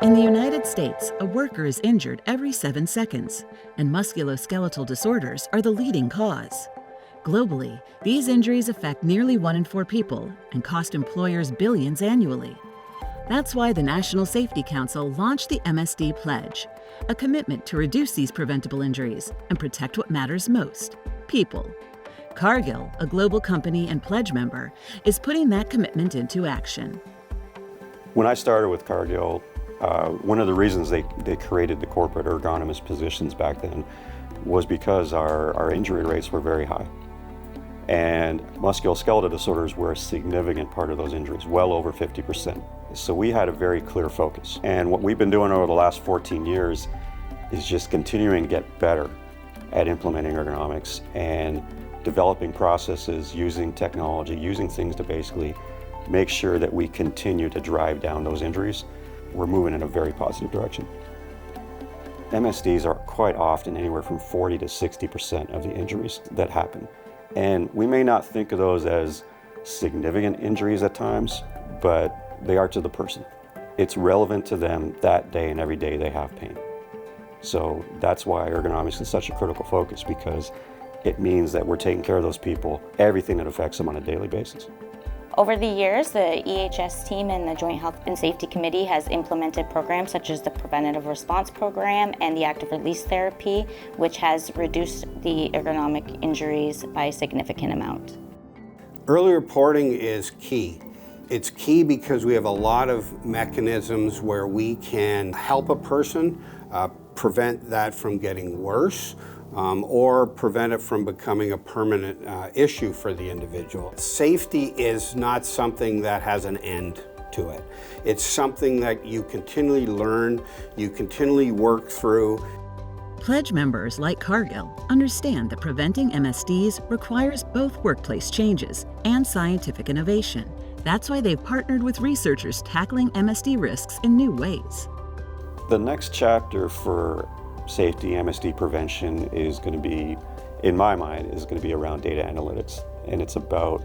In the United States, a worker is injured every 7 seconds, and musculoskeletal disorders are the leading cause. Globally, these injuries affect nearly 1 in 4 people and cost employers billions annually. That's why the National Safety Council launched the MSD Pledge, a commitment to reduce these preventable injuries and protect what matters most: people. Cargill, a global company and pledge member, is putting that commitment into action. When I started with Cargill, one of the reasons they created the corporate ergonomous positions back then was because our injury rates were very high. And musculoskeletal disorders were a significant part of those injuries, well over 50%. So we had a very clear focus. And what we've been doing over the last 14 years is just continuing to get better at implementing ergonomics and developing processes, using technology, using things to basically make sure that we continue to drive down those injuries. We're moving in a very positive direction. MSDs are quite often anywhere from 40 to 60% of the injuries that happen. And we may not think of those as significant injuries at times, but they are to the person. It's relevant to them that day and every day they have pain. So that's why ergonomics is such a critical focus, because it means that we're taking care of those people, everything that affects them on a daily basis. Over the years, the EHS team and the Joint Health and Safety Committee has implemented programs such as the Preventative Response Program and the Active Release Therapy, which has reduced the ergonomic injuries by a significant amount. Early reporting is key. It's key because we have a lot of mechanisms where we can help a person prevent that from getting worse, or prevent it from becoming a permanent issue for the individual. Safety is not something that has an end to it. It's something that you continually learn, you continually work through. Pledge members like Cargill understand that preventing MSDs requires both workplace changes and scientific innovation. That's why they've partnered with researchers tackling MSD risks in new ways. The next chapter for safety MSD prevention is going to be, in my mind, is going to be around data analytics. And it's about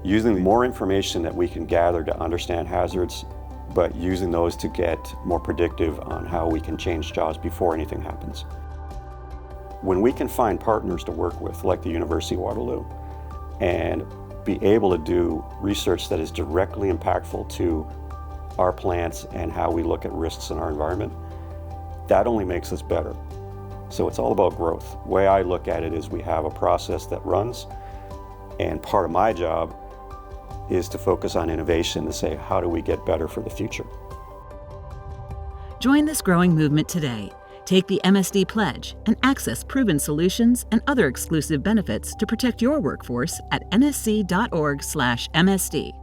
using more information that we can gather to understand hazards, but using those to get more predictive on how we can change jobs before anything happens. When we can find partners to work with, like the University of Waterloo, and be able to do research that is directly impactful to our plants and how we look at risks in our environment, that only makes us better. So it's all about growth. The way I look at it is we have a process that runs, and part of my job is to focus on innovation to say, how do we get better for the future? Join this growing movement today. Take the MSD Pledge and access proven solutions and other exclusive benefits to protect your workforce at nsc.org/MSD.